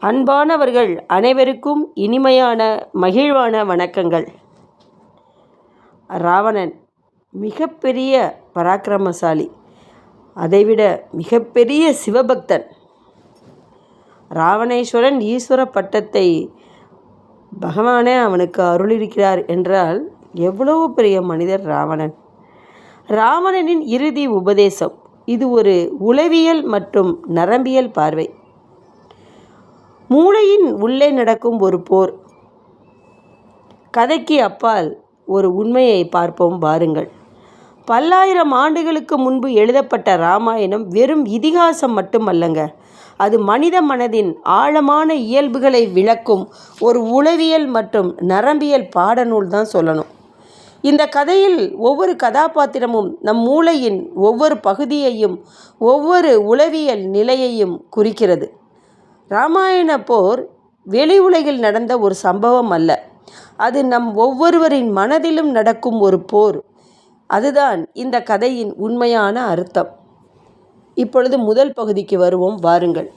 அன்பானவர்கள் அனைவருக்கும் இனிமையான மகிழ்வான வணக்கங்கள். ராவணன் மிகப்பெரிய பராக்கிரமசாலி, அதைவிட மிகப்பெரிய சிவபக்தன். ராவணேஸ்வரன் ஈஸ்வர பட்டத்தை பகவானே அவனுக்கு அருளிருக்கிறார் என்றால் எவ்வளவு பெரிய மனிதர் ராவணன். ராவணனின் இறுதி உபதேசம் இது ஒரு உளவியல் மற்றும் நரம்பியல் பார்வை. மூளையின் உள்ளே நடக்கும் ஒரு போர். கதைக்கு அப்பால் ஒரு உண்மையை பார்ப்போம் வாருங்கள். பல்லாயிரம் ஆண்டுகளுக்கு முன்பு எழுதப்பட்ட இராமாயணம் வெறும் இதிகாசம் மட்டுமல்லங்க, அது மனித மனதின் ஆழமான இயல்புகளை விளக்கும் ஒரு உளவியல் மற்றும் நரம்பியல் பாடநூல் தான் சொல்லணும். இந்த கதையில் ஒவ்வொரு கதாபாத்திரமும் நம் மூளையின் ஒவ்வொரு பகுதியையும் ஒவ்வொரு உளவியல் நிலையையும் குறிக்கிறது. இராமாயண போர் வெளி உலகில் நடந்த ஒரு சம்பவம் அல்ல, அது நம் ஒவ்வொருவரின் மனதிலும் நடக்கும் ஒரு போர். அதுதான் இந்த கதையின் உண்மையான அர்த்தம். இப்பொழுது முதல் பகுதிக்கு வருவோம் வாருங்கள்.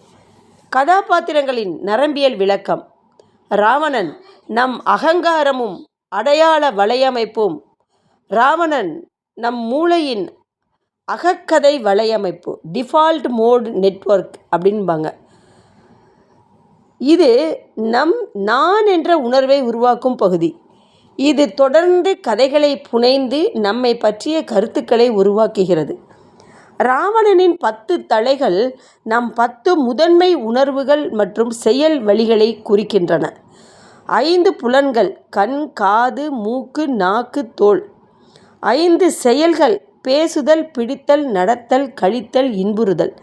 கதாபாத்திரங்களின் நரம்பியல் விளக்கம். ராவணன் நம் அகங்காரமும் அடையாள வலையமைப்பும். ராவணன் நம் மூளையின் அகக்கதை வலையமைப்பு, டிஃபால்ட் மோட் நெட்வொர்க் அப்படின்பாங்க. இது நான் என்ற உணர்வை உருவாக்கும் பகுதி. இது தொடர்ந்து கதைகளை புனைந்து நம்மை பற்றிய கருத்துக்களை உருவாக்குகிறது. ராவணனின் 10 தலைகள் நம் 10 முதன்மை உணர்வுகள் மற்றும் செயல் வழிகளை குறிக்கின்றன. 5 புலன்கள்: கண், காது, மூக்கு, நாக்கு, தோல். 5 செயல்கள்: பேசுதல், பிடித்தல், நடத்தல், கழித்தல், இன்புறுதல்.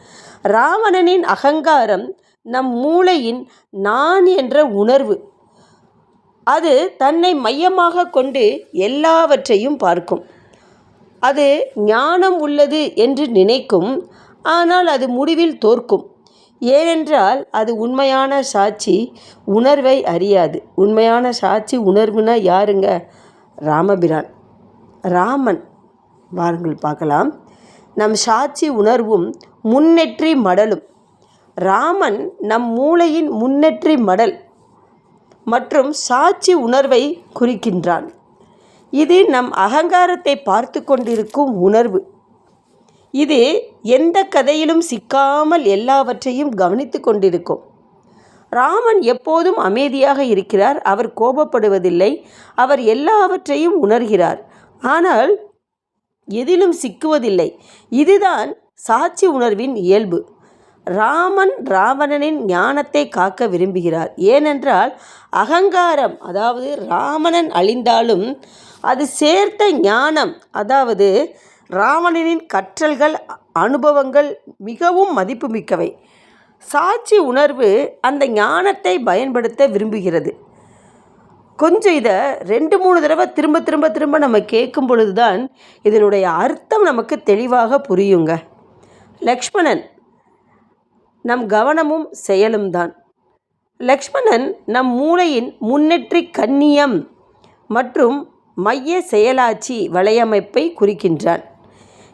ராவணனின் அகங்காரம் நம் மூளையின் நான் என்ற உணர்வு. அது தன்னை மையமாக கொண்டு எல்லாவற்றையும் பார்க்கும். அது ஞானம் உள்ளது என்று நினைக்கும், ஆனால் அது முடிவில் தோற்கும். ஏனென்றால் அது உண்மையான சாட்சி உணர்வை அறியாது. உண்மையான சாட்சி உணர்வுனா யாருங்க? ராமபிரான், ராமன். வாருங்கள் பார்க்கலாம். நம் சாட்சி உணர்வும் முன்னெற்றி மடலும். ராமன் நம் மூளையின் முன்னெற்றி மடல் மற்றும் சாட்சி உணர்வை குறிக்கின்றான். இது நம் அகங்காரத்தை பார்த்து கொண்டிருக்கும் உணர்வு. இது எந்த கதையிலும் சிக்காமல் எல்லாவற்றையும் கவனித்து கொண்டிருக்கும். ராமன் எப்போதும் அமைதியாக இருக்கிறார். அவர் கோபப்படுவதில்லை. அவர் எல்லாவற்றையும் உணர்கிறார், ஆனால் எதிலும் சிக்குவதில்லை. இதுதான் சாட்சி உணர்வின் இயல்பு. ராமன் ராவணனின் ஞானத்தை காக்க விரும்புகிறார். ஏனென்றால் அகங்காரம், அதாவது ராவணன் அழிந்தாலும் அது சேர்த்த ஞானம், அதாவது ராவணனின் கற்றல்கள், அனுபவங்கள் மிகவும் மதிப்புமிக்கவை. சாட்சி உணர்வு அந்த ஞானத்தை பயன்படுத்த விரும்புகிறது. கொஞ்சம் இதை 2-3 தடவை திரும்ப நம்ம கேட்கும் பொழுது தான் இதனுடைய அர்த்தம் நமக்கு தெளிவாக புரியுங்க. லக்ஷ்மணன் நம் கவனமும் செயலும் தான். லக்ஷ்மணன் நம் மூளையின் முன்னெற்றி கண்ணியம் மற்றும் மைய செயலாட்சி வலையமைப்பை குறிக்கின்றான்.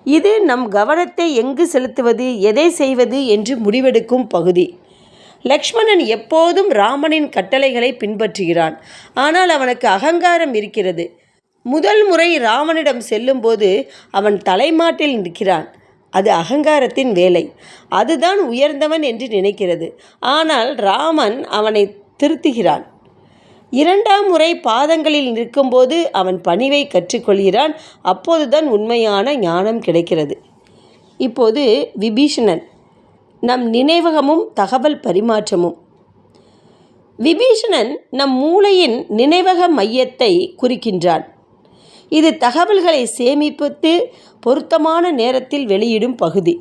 இது நம் கவனத்தை எங்கு செலுத்துவது, எதை செய்வது என்று முடிவெடுக்கும் பகுதி. லக்ஷ்மணன் எப்போதும் ராமனின் கட்டளைகளை பின்பற்றுகிறான், ஆனால் அவனுக்கு அகங்காரம் இருக்கிறது. முதல் முறை ராமனிடம் செல்லும்போது அவன் தலைமாட்டில் நிற்கிறான். அது அகங்காரத்தின் வேலை. அதுதான் உயர்ந்தவன் என்று நினைக்கிறது. ஆனால் ராமன் அவனை திருத்துகிறான். 2ஆம் முறை பாதங்களில் நிற்கும்போது அவன் பணிவை கற்றுக்கொள்கிறான். அப்போதுதான் உண்மையான ஞானம் கிடைக்கிறது. இப்போது விபீஷணன் நம் நினைவகமும் தகவல் பரிமாற்றமும். விபீஷணன் நம் மூளையின் நினைவக மையத்தை குறிக்கின்றான். இது தகவல்களை சேமித்து பொருத்தமான நேரத்தில் வெளியிடும் பகுதி.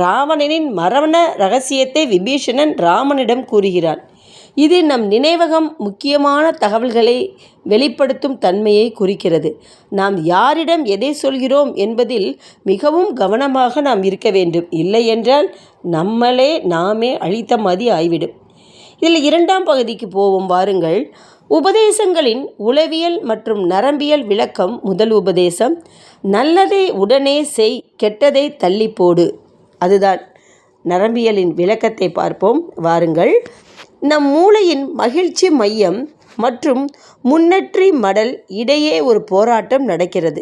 ராவணனின் மரண ரகசியத்தை விபீஷணன் ராமனிடம் கூறுகிறான். இது நம் நினைவகம் முக்கியமான தகவல்களை வெளிப்படுத்தும் தன்மையை குறிக்கிறது. நாம் யாரிடம் எதை சொல்கிறோம் என்பதில் மிகவும் கவனமாக நாம் இருக்க வேண்டும். இல்லை என்றால் நாமே அழித்த மாதிரி ஆய்விடும். இதில் 2ஆம் பகுதிக்கு போவோம் வாருங்கள். உபதேசங்களின் உளவியல் மற்றும் நரம்பியல் விளக்கம். முதல் உபதேசம்: நல்லதை உடனே செய், கெட்டதை தள்ளி போடு. அதுதான் நரம்பியலின் விளக்கத்தை பார்ப்போம் வாருங்கள். நம் மூளையின் மகிழ்ச்சி மையம் மற்றும் முன்னேற்றி மடல் இடையே ஒரு போராட்டம் நடக்கிறது.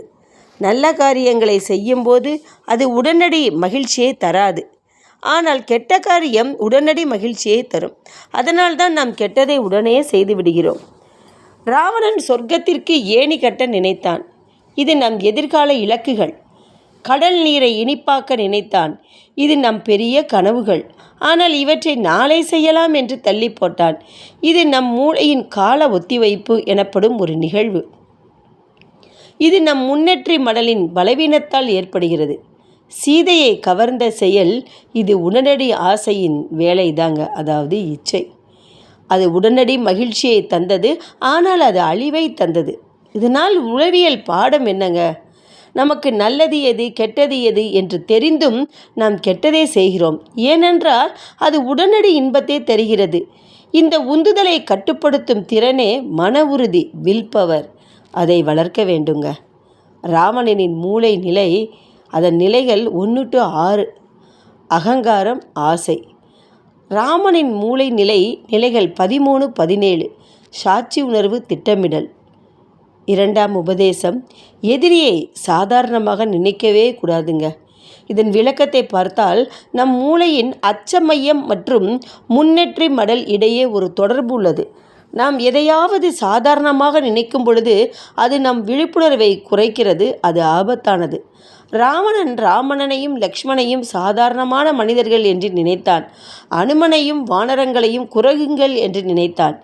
நல்ல காரியங்களை செய்யும்போது அது உடனடி மகிழ்ச்சியை தராது. ஆனால் கெட்ட காரியம் உடனடி மகிழ்ச்சியை தரும். அதனால்தான் நாம் கெட்டதை உடனே செய்து விடுகிறோம். ராவணன் சொர்க்கத்திற்கு ஏணி கட்ட நினைத்தான். இது நம் எதிர்கால இலக்குகள். கடல் நீரை இனிப்பாக்க நினைத்தான். இது நம் பெரிய கனவுகள். ஆனால் இவற்றை நாளை செய்யலாம் என்று தள்ளி போட்டான். இது நம் மூளையின் கால ஒத்திவைப்பு எனப்படும் ஒரு நிகழ்வு. இது நம் முன்னேற்றி மடலின் பலவீனத்தால் ஏற்படுகிறது. சீதையை கவர்ந்த செயல் இது உடனடி ஆசையின் வேலைதாங்க, அதாவது இச்சை. அது உடனடி மகிழ்ச்சியை தந்தது, ஆனால் அது அழிவை தந்தது. இதனால் உளவியல் பாடம் என்னங்க? நமக்கு நல்லது எது கெட்டது எது என்று தெரிந்தும் நாம் கெட்டதே செய்கிறோம். ஏனென்றால் அது உடனடி இன்பத்தை தருகிறது. இந்த உந்துதலை கட்டுப்படுத்தும் திறனே மன உறுதி, வில் பவர். அதை வளர்க்க வேண்டுங்க. ராவணனின் மூளை நிலை, அதன் நிலைகள் 1 to 6. அகங்காரம், ஆசை. ராமனின் மூளை நிலைகள் 13, 17. சாட்சி உணர்வு, திட்டமிடல். 2ஆம் உபதேசம், எதிரியை சாதாரணமாக நினைக்கவே கூடாதுங்க. இதன் விளக்கத்தை பார்த்தால் நம் மூளையின் அச்ச மையம் மற்றும் முன்னேற்றி மடல் இடையே ஒரு தொடர்பு உள்ளது. நாம் எதையாவது சாதாரணமாக நினைக்கும் பொழுது அது நம் விழிப்புணர்வை குறைக்கிறது. அது ஆபத்தானது. ராமனையும் லக்ஷ்மணையும் சாதாரணமான மனிதர்கள் என்று நினைத்தான். அனுமனையும் வானரங்களையும் குரங்குகள் என்று நினைத்தான்.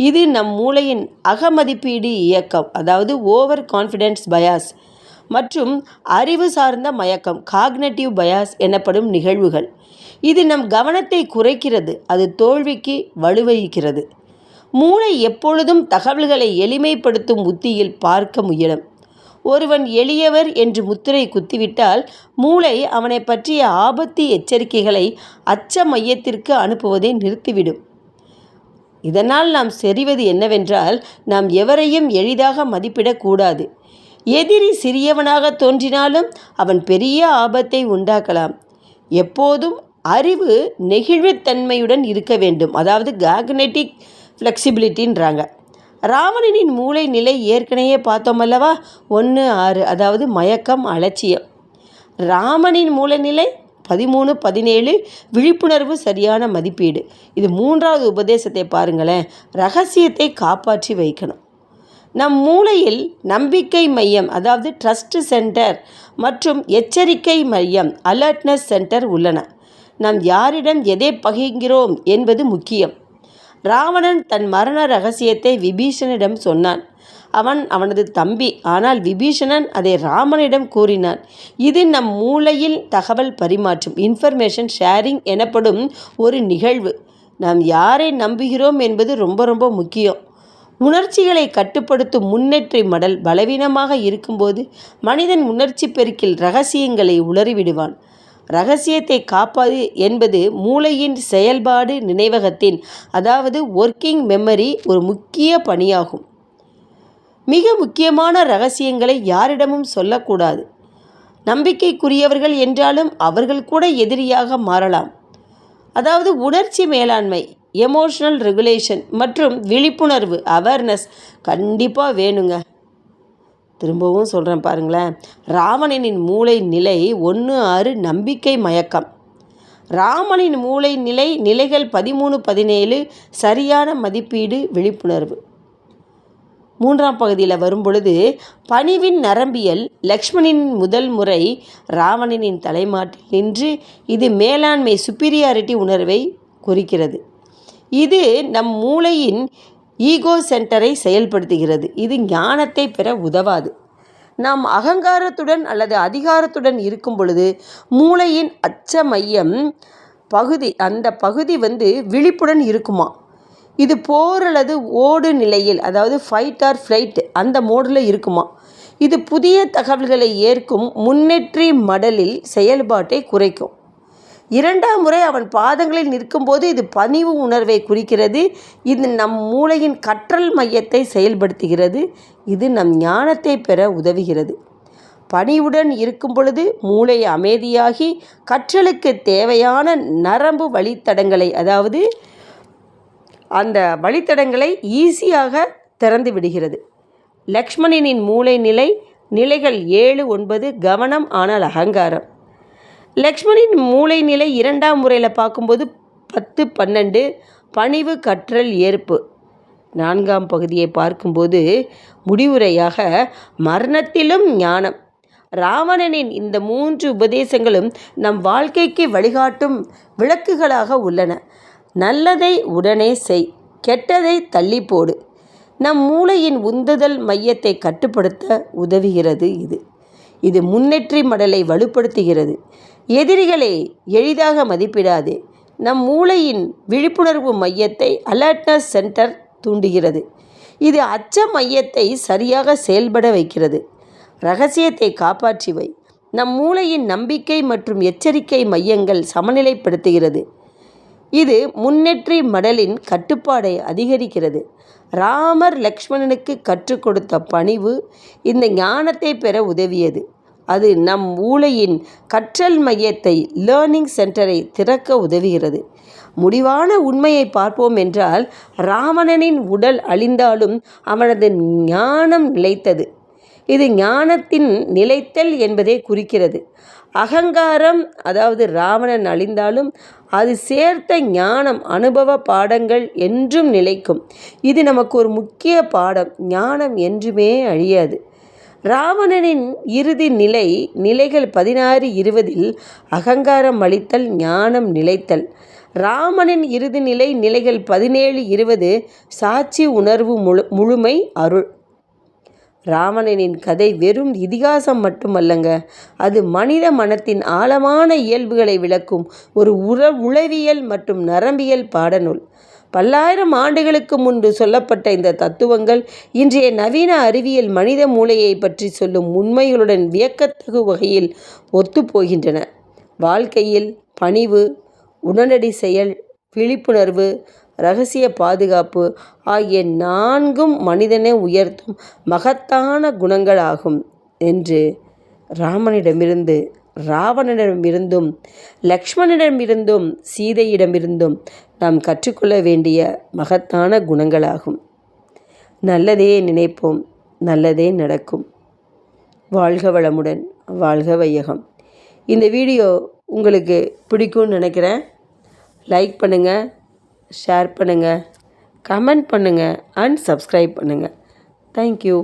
இது நம் மூளையின் அகமதிப்பீடு இயக்கம், அதாவது ஓவர் கான்ஃபிடென்ஸ் பயாஸ் மற்றும் அறிவு சார்ந்த மயக்கம், காக்னேட்டிவ் பயாஸ் எனப்படும் நிகழ்வுகள். இது நம் கவனத்தை குறைக்கிறது. அது தோல்விக்கு வலுவளிக்கிறது. மூளை எப்பொழுதும் தகவல்களை எளிமைப்படுத்தும் உத்தியில் பார்க்க முயலும். ஒருவன் எளியவர் என்று முத்திரை குத்திவிட்டால் மூளை அவனை பற்றிய ஆபத்து எச்சரிக்கைகளை அச்ச மையத்திற்கு அனுப்புவதை நிறுத்திவிடும். இதனால் நாம் தெரிவது என்னவென்றால், நாம் எவரையும் எளிதாக மதிப்பிடக்கூடாது. எதிரி சிறியவனாக தோன்றினாலும் அவன் பெரிய ஆபத்தை உண்டாக்கலாம். எப்போதும் அறிவு நெகிழ்வுத்தன்மையுடன் இருக்க வேண்டும், அதாவது காக்னெட்டிக் ஃப்ளெக்சிபிலிட்டின்றாங்க. ராவணனின் மூளை நிலை ஏற்கனவே பார்த்தோம் அல்லவா, 1, 6, அதாவது மயக்கம், அலட்சியம். ராமனின் மூளை நிலை 13, 17, விழிப்புணர்வு, சரியான மதிப்பீடு. இது 3ஆவது உபதேசத்தை பாருங்களேன். ரகசியத்தை காப்பாற்றி வைக்கணும். நம் மூளையில் நம்பிக்கை மையம், அதாவது ட்ரஸ்ட் சென்டர் மற்றும் எச்சரிக்கை மையம், அலர்ட்னஸ் சென்டர் உள்ளன. நாம் யாரிடம் எதை பகிர்கிறோம் என்பது முக்கியம். ராவணன் தன் மரண ரகசியத்தை விபீஷணனிடம் சொன்னான். அவனது தம்பி. ஆனால் விபீஷணன் அதை ராமனிடம் கூறினான். இது நம் மூளையில் தகவல் பரிமாற்றம், இன்ஃபர்மேஷன் ஷேரிங் எனப்படும் ஒரு நிகழ்வு. நாம் யாரை நம்புகிறோம் என்பது ரொம்ப ரொம்ப முக்கியம். உணர்ச்சிகளை கட்டுப்படுத்தும் முன்னேற்றி மடல் பலவீனமாக இருக்கும்போது மனிதன் உணர்ச்சி பெருக்கில் ரகசியங்களை உளறிவிடுவான். ரகசியத்தை காப்பது என்பது மூளையின் செயல்பாடு நினைவகத்தின், அதாவது ஒர்க்கிங் மெமரி ஒரு முக்கிய பணியாகும். மிக முக்கியமான ரகசியங்களை யாரிடமும் சொல்லக்கூடாது. நம்பிக்கைக்குரியவர்கள் என்றாலும் அவர்கள் கூட எதிரியாக மாறலாம். அதாவது உணர்ச்சி மேலாண்மை, எமோஷனல் ரெகுலேஷன் மற்றும் விழிப்புணர்வு, அவேர்னஸ் கண்டிப்பாக வேணுங்க. திரும்பவும் சொல்கிறேன் பாருங்களேன். ராவணனின் மூளை நிலை 1, 6 நம்பிக்கை மயக்கம். ராமனின் மூளை நிலைகள் 13, 17 சரியான மதிப்பீடு, விழிப்புணர்வு. 3ஆம் பகுதியில் வரும்பொழுது பணிவின் நரம்பியல். லக்ஷ்மணனின் முதல் முறை ராவணனின் தலைமாட்டில் நின்று இது மேலாண்மை, சுப்பீரியாரிட்டி உணர்வை குறிக்கிறது. இது நம் மூளையின் ஈகோ சென்டரை செயல்படுத்துகிறது. இது ஞானத்தை பெற உதவாது. நாம் அகங்காரத்துடன் அல்லது அதிகாரத்துடன் இருக்கும் பொழுது மூளையின் அச்ச மையம் பகுதி, அந்த பகுதி விழிப்புடன் இருக்குமா. இது போர் அல்லது ஓடு நிலையில், அதாவது ஃபைட் ஆர் ஃப்ளைட், அந்த மோடில் இருக்குமா. இது புதிய தகவல்களை ஏற்கும் முன்னேற்றி மடலில் செயல்பாட்டை குறைக்கும். 2ஆம் முறை அவன் பாதங்களில் நிற்கும்போது இது பணிவு உணர்வை குறிக்கிறது. இது நம் மூளையின் கற்றல் மையத்தை செயல்படுத்துகிறது. இது நம் ஞானத்தை பெற உதவுகிறது. பணிவுடன் இருக்கும் பொழுது மூளை அமைதியாகி கற்றலுக்கு தேவையான நரம்பு வழித்தடங்களை, அதாவது அந்த வழித்தடங்களை ஈஸியாக திறந்து விடுகிறது. லக்ஷ்மணனின் மூளை நிலைகள் 7, 9 கவனம் ஆனால் அகங்காரம். லக்ஷ்மணனின் மூளை நிலை 2ஆம் முறையில் பார்க்கும்போது 10, 12 பணிவு, கற்றல், ஏற்பு. 4ஆம் பகுதியை பார்க்கும்போது முடிவுரையாக மரணத்திலும் ஞானம். ராவணனின் இந்த 3 உபதேசங்களும் நம் வாழ்க்கைக்கு வழிகாட்டும் விளக்குகளாக உள்ளன. நல்லதை உடனே செய், கெட்டதை தள்ளி போடு. நம் மூளையின் உந்துதல் மையத்தை கட்டுப்படுத்த உதவுகிறது. இது முன்னேற்றி மடலை வலுப்படுத்துகிறது. எதிரிகளை எளிதாக மதிப்பிடாது. நம் மூளையின் விழிப்புணர்வு மையத்தை அலர்ட்னஸ் சென்டர் தூண்டுகிறது. இது அச்ச மையத்தை சரியாக செயல்பட வைக்கிறது. ரகசியத்தை காப்பாற்றி வை. நம் மூளையின் நம்பிக்கை மற்றும் எச்சரிக்கை மையங்கள் சமநிலைப்படுத்துகிறது. இது முன்னேற்றி மடலின் கட்டுப்பாடை அதிகரிக்கிறது. ராமர் லக்ஷ்மணனுக்கு கற்றுக் கொடுத்த பணிவு இந்த ஞானத்தை பெற உதவியது. அது நம் மூளையின் கற்றல் மையத்தை லேர்னிங் சென்டரை திறக்க உதவுகிறது. முடிவான உண்மையை பார்ப்போம் என்றால், ராவணனின் உடல் அழிந்தாலும் அவனது ஞானம் நிலைத்தது. இது ஞானத்தின் நிலைத்தல் என்பதை குறிக்கிறது. அகங்காரம், அதாவது ராவணன் அழிந்தாலும் அது சேர்த்த ஞானம், அனுபவ பாடங்கள் என்றும் நிலைக்கும். இது நமக்கு ஒரு முக்கிய பாடம். ஞானம் என்றுமே அழியாது. ராவணனின் இறுதி நிலைகள் 16, 20 அகங்காரம் அழித்தல், ஞானம் நிலைத்தல். ராமனின் இறுதி நிலைகள் 17, 20 சாட்சி, உணர்வு, முழுமை, அருள். ராவணனின் கதை வெறும் இதிகாசம் மட்டுமல்லங்க, அது மனித மனத்தின் ஆழமான இயல்புகளை விளக்கும் ஒரு உளவியல் மற்றும் நரம்பியல் பாடநூல். பல்லாயிரம் ஆண்டுகளுக்கு முன்பு சொல்லப்பட்ட இந்த தத்துவங்கள் இன்றைய நவீன அறிவியல் மனித மூளையை பற்றி சொல்லும் உண்மைகளுடன் வியக்கத்தகு வகையில் ஒத்துப்போகின்றன. வாழ்க்கையில் பணிவு, உடனடி செயல், விழிப்புணர்வு, இரகசிய பாதுகாப்பு ஆகிய 4ம் மனிதனை உயர்த்தும் மகத்தான குணங்களாகும் என்று ராவணனிடமிருந்தும் லக்ஷ்மணனிடமிருந்தும் சீதையிடமிருந்தும் நாம் கற்றுக்கொள்ள வேண்டிய மகத்தான குணங்களாகும். நல்லதே நினைப்போம், நல்லதே நடக்கும். வாழ்க வளமுடன், வாழ்க வையகம். இந்த வீடியோ உங்களுக்கு பிடிக்கும்னு நினைக்கிறேன். லைக் பண்ணுங்கள், ஷேர் பண்ணுங்கள், கமெண்ட் பண்ணுங்கள் அண்ட் சப்ஸ்கிரைப் பண்ணுங்கள். தேங்க்யூ.